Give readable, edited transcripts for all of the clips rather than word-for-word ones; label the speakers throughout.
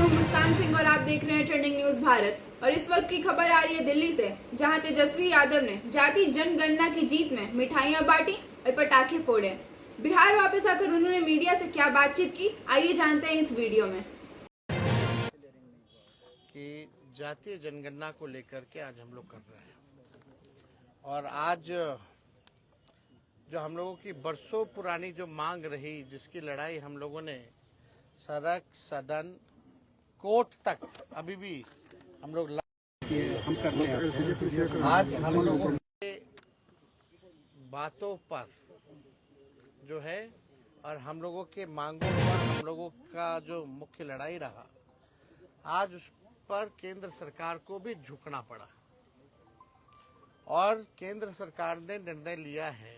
Speaker 1: हूं मुस्कान सिंह और आप देख रहे हैं ट्रेंडिंग न्यूज भारत। और इस वक्त की खबर आ रही है दिल्ली से, जहां तेजस्वी यादव ने जाति जनगणना की जीत में मिठाइयां बांटी और पटाखे फोड़े। बिहार वापस आकर उन्होंने मीडिया से क्या बातचीत की, आइए जानते हैं इस वीडियो में।
Speaker 2: कि जातीय जनगणना को लेकर के आज हम लोग कर रहे हैं और आज जो हम लोगों की बरसों पुरानी जो मांग रही, जिसकी लड़ाई हम लोगों ने सड़क, सदन, कोर्ट तक अभी भी हम लोग हम करते हैं। आज हम लोगों के बातों पर जो है और हम लोगों के मांगों पर हम लोगों का जो मुख्य लड़ाई रहा, आज उस पर केंद्र सरकार को भी झुकना पड़ा और केंद्र सरकार ने निर्णय लिया है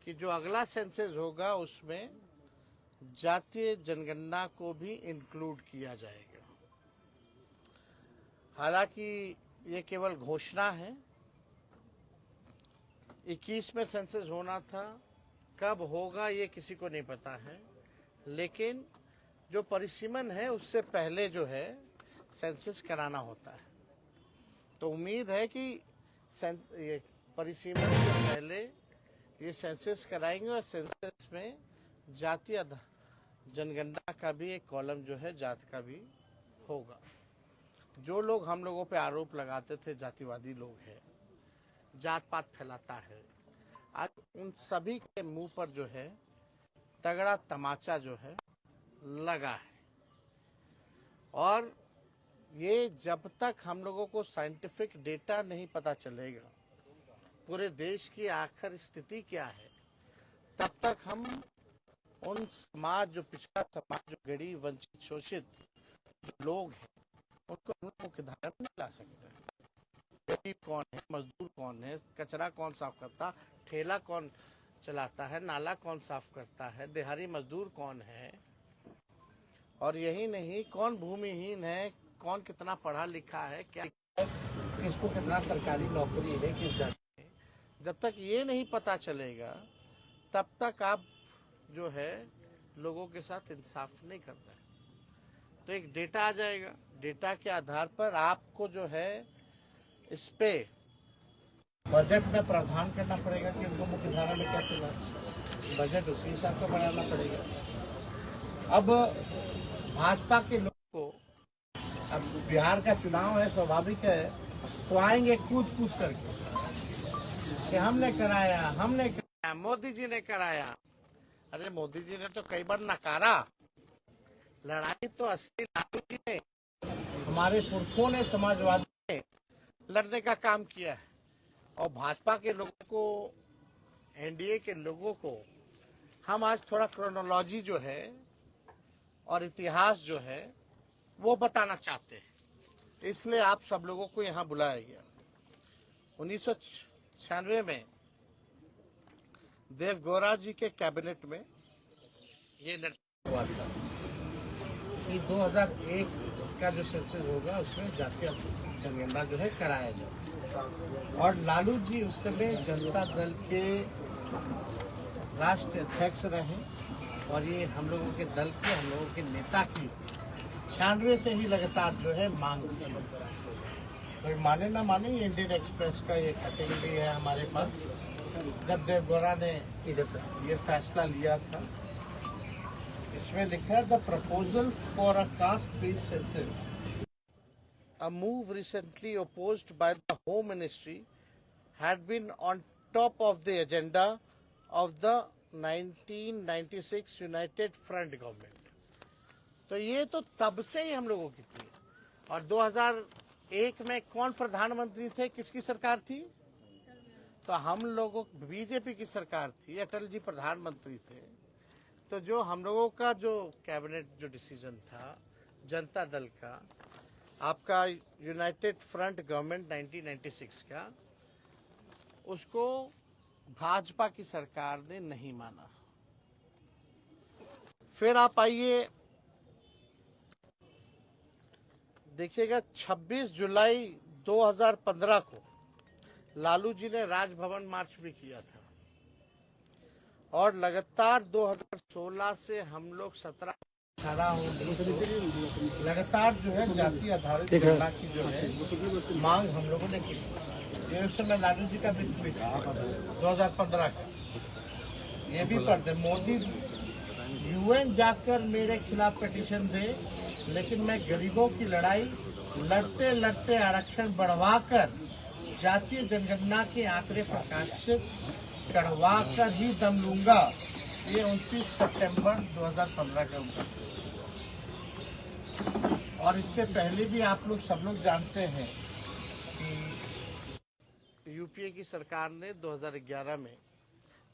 Speaker 2: कि जो अगला सेंसस होगा उसमें जातीय जनगणना को भी इंक्लूड किया जाएगा। हालांकि ये केवल घोषणा है, 21 में सेंसस होना था, कब होगा ये किसी को नहीं पता है, लेकिन जो परिसीमन है उससे पहले जो है सेंसस कराना होता है। तो उम्मीद है कि ये परिसीमन से पहले ये सेंसस कराएंगे और सेंसस में जातीय जनगणना का भी एक कॉलम जो है जात का भी होगा। जो लोग हम लोगों पे आरोप लगाते थे जातिवादी लोग हैं, जात पात फैलाता है, आज उन सभी के मुंह पर जो है तगड़ा तमाचा जो है लगा है। और ये जब तक हम लोगों को साइंटिफिक डेटा नहीं पता चलेगा पूरे देश की आखिर स्थिति क्या है, तब तक हम उन समाज, जो पिछड़ा समाज, जो गरीब, वंचित, शोषित जो लोग हैं, उनको हम लोग मुख्य धारा में नहीं ला सकते। गरीब कौन है, मजदूर कौन है, कचरा कौन साफ करता, ठेला कौन चलाता है, नाला कौन साफ करता है, दिहाड़ी मजदूर कौन है, और यही नहीं कौन भूमिहीन है, कौन कितना पढ़ा लिखा है, क्या किसको कितना सरकारी नौकरी है, किस जाति है। जब तक ये नहीं पता चलेगा तब तक आप जो है लोगों के साथ इंसाफ नहीं करता है। तो एक डेटा आ जाएगा, डेटा के आधार पर आपको जो है इस पे बजट में प्रावधान करना पड़ेगा कि उनको मुख्य धारा में कैसे लाए, बजट उसी हिसाब से बनाना पड़ेगा। अब भाजपा के लोग को, अब बिहार का चुनाव है, स्वाभाविक है, तो आएंगे कूद कूद करके कि हमने कराया, मोदी जी ने कराया। अरे मोदी जी ने तो कई बार नकारा, लड़ाई तो असली लालू जी ने, हमारे पुरखों ने, समाजवादी ने लड़ने का काम किया है। और भाजपा के लोगों को, एनडीए के लोगों को हम आज थोड़ा क्रोनोलॉजी जो है और इतिहास जो है वो बताना चाहते हैं, इसलिए आप सब लोगों को यहाँ बुलाया गया। 1996 में देवगौड़ा जी के कैबिनेट में ये निर्णय हुआ था कि 2001 का जो सेंसस होगा उसमें जातीय जनगणना जो है कराया जाए। और लालू जी उस समय जनता दल के राष्ट्रीय अध्यक्ष रहे और ये हम लोगों के दल के, हम लोगों के नेता की 96 से ही लगातार जो है मांग थी। कोई माने ना माने, ये इंडियन एक्सप्रेस का ये कटिंग भी है हमारे पास। जब देवगौड़ा ने ये फैसला लिया था, इसमें लिखा है the proposal for a caste based census, a move recently opposed by the Home Ministry, had been on top of the agenda of the 1996 United Front government। तो ये तो तब से ही हम लोगों की थी। और 2001 में कौन प्रधानमंत्री थे, किसकी सरकार थी? तो हम लोगों, बीजेपी की सरकार थी, अटल जी प्रधानमंत्री थे। तो जो हम लोगों का जो कैबिनेट जो डिसीजन था जनता दल का, आपका यूनाइटेड फ्रंट गवर्नमेंट 1996 का, उसको भाजपा की सरकार ने नहीं माना। फिर आप आइए देखिएगा, 26 जुलाई 2015 को लालू जी ने राजभवन मार्च भी किया था और लगातार 2016 से हम लोग 17 सारा लगातार जो है जाति आधारित गणना की जो है मांग हम लोगों ने की। ये उस समय लालू जी का वित्त भी था 2015 का, ये भी पढ़ते मोदी यूएन जाकर मेरे खिलाफ पिटीशन दे, लेकिन मैं गरीबों की लड़ाई लड़ते लड़ते आरक्षण बढ़वाकर जातीय जनगणना के आंकड़े प्रकाशित करवा कर ही दम लूंगा। ये 29 सितंबर 2015 का उनका। और इससे पहले भी आप लोग सब लोग जानते हैं कि यूपीए की सरकार ने 2011 में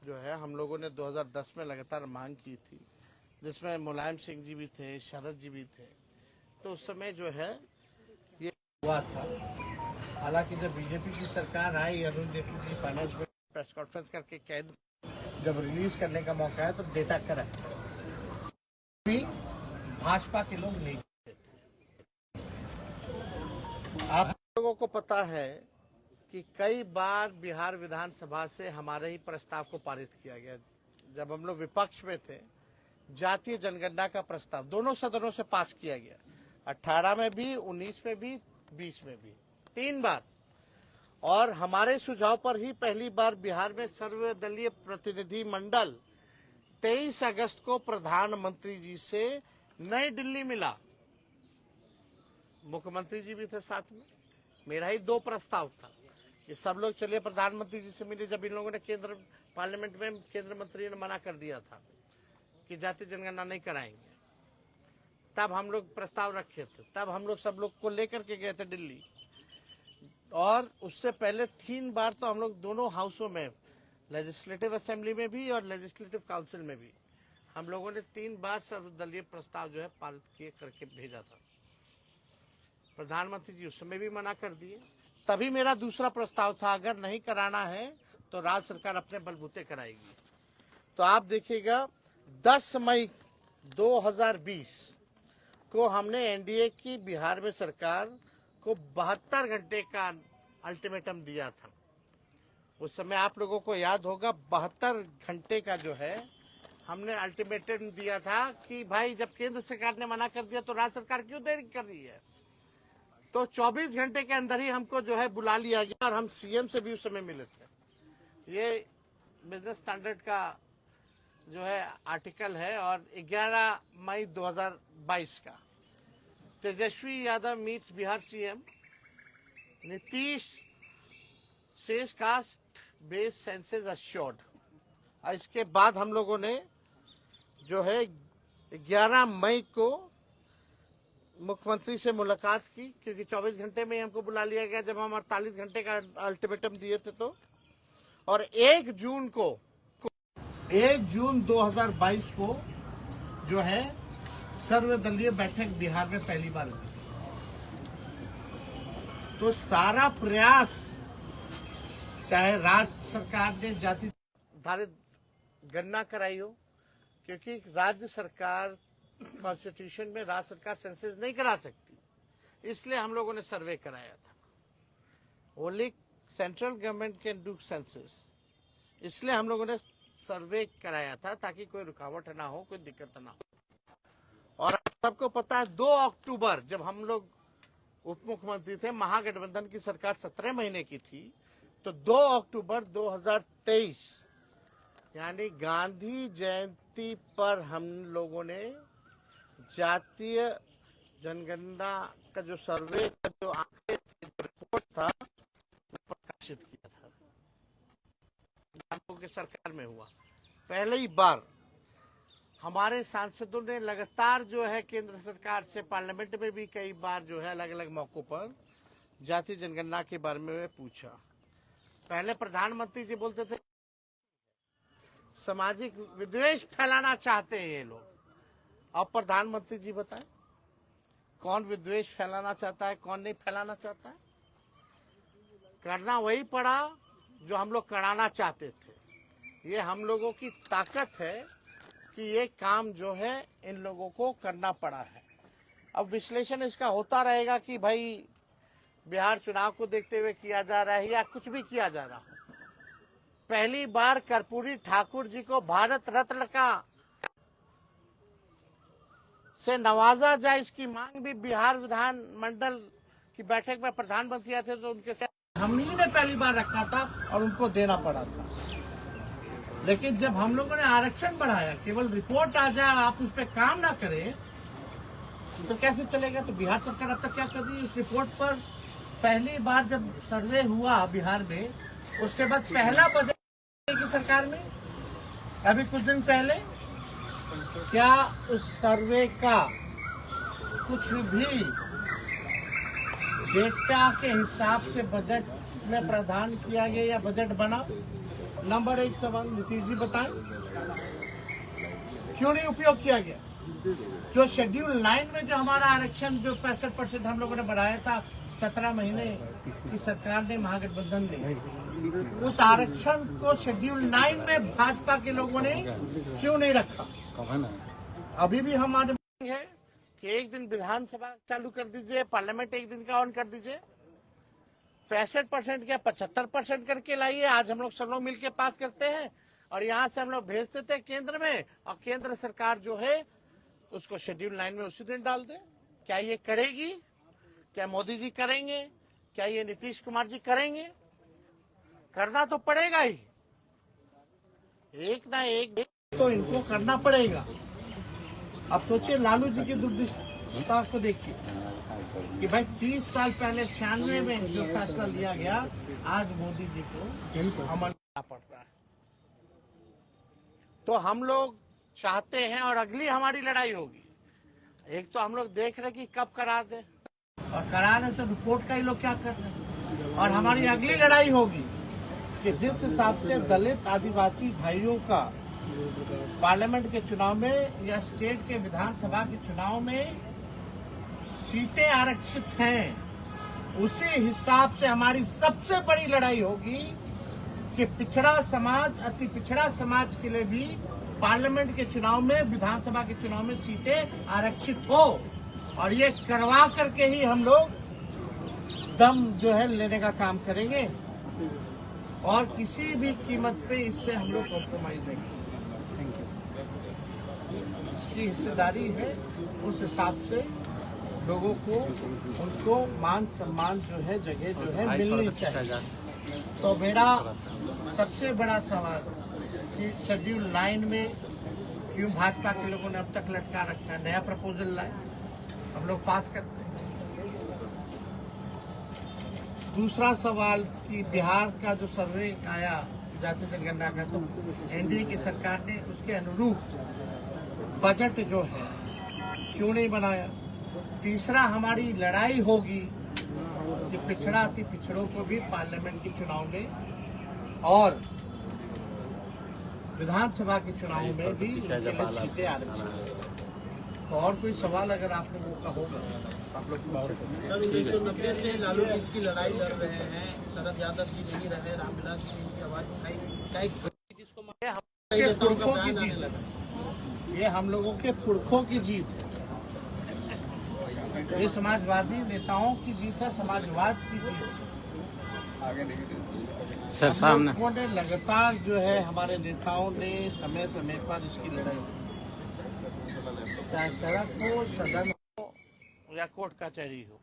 Speaker 2: जो है हम लोगों ने 2010 में लगातार मांग की थी, जिसमें मुलायम सिंह जी भी थे, शरद जी भी थे। तो उस समय जो है ये हुआ था। हालांकि जब बीजेपी की सरकार आई, अरुण जेटली जी फाइनेंस में प्रेस कॉन्फ्रेंस करके कैद जब रिलीज करने का मौका है तो डेटा करेक्ट भी भाजपा के लोग नहीं देते थे। आप लोगों को पता है कि कई बार बिहार विधानसभा से हमारे ही प्रस्ताव को पारित किया गया। जब हम लोग विपक्ष में थे, जातीय जनगणना का प्रस्ताव दोनों सदनों से पास किया गया, 18 में भी, 19 में भी, 20 में भी, 3 बार। और हमारे सुझाव पर ही पहली बार बिहार में सर्वदलीय प्रतिनिधि मंडल 23 अगस्त को प्रधानमंत्री जी से नई दिल्ली मिला। मुख्यमंत्री जी भी थे साथ में। मेरा ही 2 प्रस्ताव था, ये सब लोग चलिए प्रधानमंत्री जी से मिले। जब इन लोगों ने केंद्र पार्लियामेंट में केंद्र मंत्री ने मना कर दिया था कि जातीय जनगणना नहीं कराएंगे, तब हम लोग प्रस्ताव रखे थे। तब हम लोग सब लोग को लेकर के गए थे दिल्ली। और उससे पहले 3 बार तो हम लोग दोनों हाउसों में, लेजिस्लेटिव असेंबली में भी और लेजिस्लेटिव काउंसिल में भी, हम लोगों ने 3 बार सर्वदलीय प्रस्ताव जो है पारित किए करके भेजा था। प्रधानमंत्री जी उस समय भी मना कर दिए। तभी मेरा दूसरा प्रस्ताव था, अगर नहीं कराना है तो राज्य सरकार अपने बलबूते कराएगी। तो आप देखिएगा 10 मई 2020 को हमने एनडीए की बिहार में सरकार को 72 घंटे का अल्टीमेटम दिया था। उस समय आप लोगों को याद होगा 72 घंटे का जो है हमने अल्टीमेटम दिया था कि भाई जब केंद्र सरकार ने मना कर दिया तो राज्य सरकार क्यों देरी कर रही है। तो 24 घंटे के अंदर ही हमको जो है बुला लिया गया और हम सीएम से भी उस समय मिले थे। ये बिजनेस स्टैंडर्ड का जो है आर्टिकल है। और 11 मई 2022 का Tejashwi Yadav meets Bihar CM, Nitish says caste base census assured. इसके बाद हम लोगों ने जो है 11 मई को मुख्यमंत्री से मुलाकात की, क्योंकि 24 घंटे में ही हमको बुला लिया गया जब हम 48 घंटे का अल्टीमेटम दिए थे। तो और 1 जून 2022 को जो है सर्वदलीय बैठक बिहार में पहली बार हुई। तो सारा प्रयास, चाहे राज्य सरकार ने जाति आधारित गणना कराई हो, क्योंकि राज्य सरकार कॉन्स्टिट्यूशन में राज्य सरकार सेंसस नहीं करा सकती, इसलिए हम लोगों ने सर्वे कराया था। Only central government can do census, इसलिए हम लोगों ने सर्वे कराया था ताकि कोई रुकावट ना हो, कोई दिक्कत ना हो। और आप सबको पता है 2 अक्टूबर जब हम लोग उप मुख्यमंत्री थे, महागठबंधन की सरकार 17 महीने की थी, तो 2 अक्टूबर 2023 यानी गांधी जयंती पर हम लोगों ने जातीय जनगणना का जो सर्वे का जो आंकड़े थे, जो रिपोर्ट था, वो प्रकाशित किया था। हम लोगों की सरकार में हुआ पहले ही बार। हमारे सांसदों ने लगातार जो है केंद्र सरकार से, पार्लियामेंट में भी कई बार जो है अलग अलग मौकों पर जातीय जनगणना के बारे में पूछा। पहले प्रधानमंत्री जी बोलते थे सामाजिक विद्वेष फैलाना चाहते हैं ये लोग। अब प्रधानमंत्री जी बताएं कौन विद्वेष फैलाना चाहता है, कौन नहीं फैलाना चाहता है। करना वही पड़ा जो हम लोग कराना चाहते थे। ये हम लोगों की ताकत है कि ये काम जो है इन लोगों को करना पड़ा है। अब विश्लेषण इसका होता रहेगा कि भाई बिहार चुनाव को देखते हुए किया जा रहा है या कुछ भी किया जा रहा हो। पहली बार कर्पूरी ठाकुर जी को भारत रत्न का से नवाजा जाए, इसकी मांग भी बिहार विधानमंडल की बैठक में प्रधानमंत्री आए थे तो उनके साथ हम ही ने पहली बार रखा था और उनको देना पड़ा था। लेकिन जब हम लोगों ने आरक्षण बढ़ाया, केवल रिपोर्ट आ जाए, आप उस पर काम ना करें तो कैसे चलेगा। तो बिहार सरकार अब तक क्या कर रही है, इस रिपोर्ट पर पहली बार जब सर्वे हुआ बिहार में, उसके बाद पहला बजट की सरकार में अभी कुछ दिन पहले, क्या उस सर्वे का कुछ भी डेटा के हिसाब से बजट में प्रावधान किया गया या बजट बना? नंबर एक सवाल नीतीश जी बताएं, क्यों नहीं उपयोग किया गया? जो शेड्यूल 9 में जो हमारा आरक्षण जो 65% हम लोगों ने बढ़ाया था 17 महीने की सरकार ने, महागठबंधन ने, उस आरक्षण को शेड्यूल 9 में भाजपा के लोगों ने क्यों नहीं रखा? अभी भी हमारी मांग है कि एक दिन विधानसभा चालू कर दीजिए, पार्लियामेंट एक दिन का ऑन कर दीजिए, 65% या 75% करके लाइए। आज हम लोग सब लोग मिलकर पास करते हैं और यहाँ से हम लोग भेज देते हैं केंद्र में, और केंद्र सरकार जो है उसको शेड्यूल 9 में उसी दिन डाल दे। क्या ये करेगी? क्या मोदी जी करेंगे? क्या ये नीतीश कुमार जी करेंगे? करना तो पड़ेगा ही, एक ना एक तो इनको करना पड़ेगा। अब सोचिए, लालू जी की दुर्दशा को देखिए कि भाई 30 साल पहले 96 में जो फैसला लिया गया, आज मोदी जी को अमल करना पड़ता है। तो हम लोग चाहते हैं और अगली हमारी लड़ाई होगी, एक तो हम लोग देख रहे कि कब करा दे, और करा रहे तो रिपोर्ट का ही लोग क्या कर रहे हैं। और हमारी अगली लड़ाई होगी कि जिस हिसाब से दलित आदिवासी भाइयों का पार्लियामेंट के चुनाव में या स्टेट के विधानसभा के चुनाव में सीटें आरक्षित हैं, उसी हिसाब से हमारी सबसे बड़ी लड़ाई होगी कि पिछड़ा समाज, अति पिछड़ा समाज के लिए भी पार्लियामेंट के चुनाव में, विधानसभा के चुनाव में सीटें आरक्षित हो। और ये करवा करके ही हम लोग दम जो है लेने का काम करेंगे, और किसी भी कीमत पे इससे हम लोग कॉम्प्रोमाइज नहीं करेंगे। जिसकी हिस्सेदारी है उस हिसाब से लोगों को उनको मान सम्मान जो है, जगह जो है मिलनी चाहिए। तो मेरा सबसे बड़ा सवाल कि शेड्यूल 9 में क्यों भाजपा के लोगों ने अब तक लटका रखा है? नया प्रपोजल लाए, हम लोग पास करते हैं। दूसरा सवाल कि बिहार का जो सर्वे आया जाति जनगणना का, तो एनडीए की सरकार ने उसके अनुरूप बजट जो है क्यों नहीं बनाया? तीसरा हमारी लड़ाई होगी कि पिछड़ा अति पिछड़ों को भी पार्लियामेंट के चुनाव में और विधानसभा के चुनाव में भी सीटें आरक्षित। तो और कोई सवाल अगर आप लोगों का होगा आप लोग।
Speaker 3: सर 1990 से लालू जी इसकी लड़ाई लड़ रहे हैं, शरद यादव जी नहीं रहे, रामविलास जी की आवाज उठाई, पुरखों की जीत, ये हम लोगों के पुरखों की जीत है, ये समाजवादी नेताओं की जीत है, समाजवाद की जीत है।
Speaker 4: सर सामने
Speaker 2: लोगों ने लगातार जो है, हमारे नेताओं ने समय समय पर इसकी लड़ाई, चाहे सड़क हो, सदन हो या कोर्ट कचहरी हो,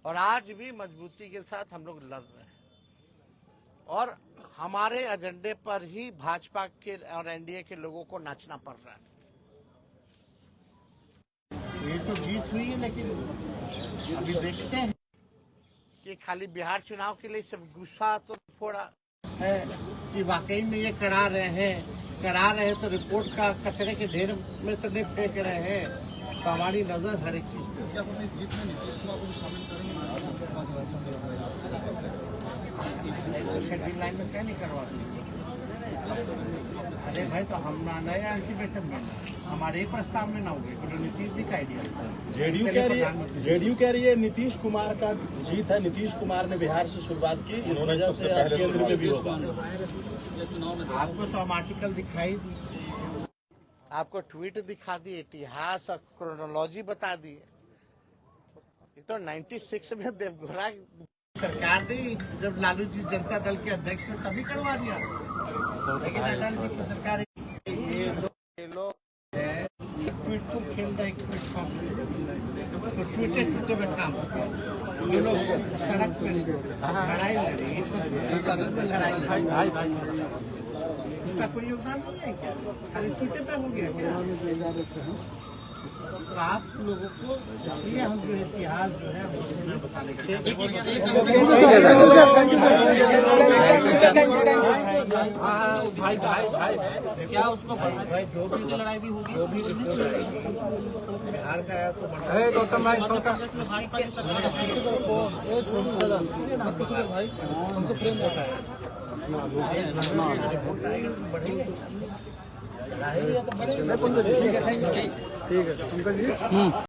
Speaker 2: और आज भी मजबूती के साथ हम लोग लड़ रहे हैं। और हमारे एजेंडे पर ही भाजपा के और एनडीए के लोगों को नाचना पड़ रहा है। ये तो जीत हुई है, लेकिन अभी देखते हैं कि खाली बिहार चुनाव के लिए सब गुस्सा तो फोड़ा है कि वाकई में ये करा रहे हैं तो रिपोर्ट का कचरे के ढेर में तो नहीं फेंक रहे हैं। तो हमारी नजर हर एक चीज पे। शेड्यूल 9 में क्या नहीं करवाते? अरे भाई, तो हम ना नया अल्टीमेटम में, हमारे ही प्रस्ताव में ना हो गए, तो नीतीश जी का आइडिया था।
Speaker 5: जेडीयू कह रही है नीतीश कुमार का जीत है, नीतीश कुमार ने बिहार से शुरुआत की, इस वजह से केंद्र में भी होगा।
Speaker 2: आपको तो हम आर्टिकल दिखाई दी, आपको ट्वीट दिखा दिए, इतिहास और क्रोनोलॉजी बता दिए। ये तो 96 में देवगौड़ा सरकार ने, जब लालू जी जनता दल के अध्यक्ष थे, तभी करवा दिया। लेकिन अटल जी की सरकार, ये लोग ट्वीट को खेल रहे, तो टूटे टूटे में काम ये लोग सड़क पे लड़ाई लड़ी सदन में लड़ाई लड़ी इसका कोई योगदान नहीं है क्या? खाली टूटे पे हो गया क्या? तो आप लोगों को इसलिए हम जो इतिहास जो है हम बताने का
Speaker 3: भाई क्या उसको
Speaker 2: भाई जो भी
Speaker 3: लड़ाई भी होगी?
Speaker 2: जो भी बिहार का है तो
Speaker 3: गौतम भाई
Speaker 2: भाई हमको प्रेम होता है बढ़ेगी तो बढ़ेगी। ठीक है अंकल जी।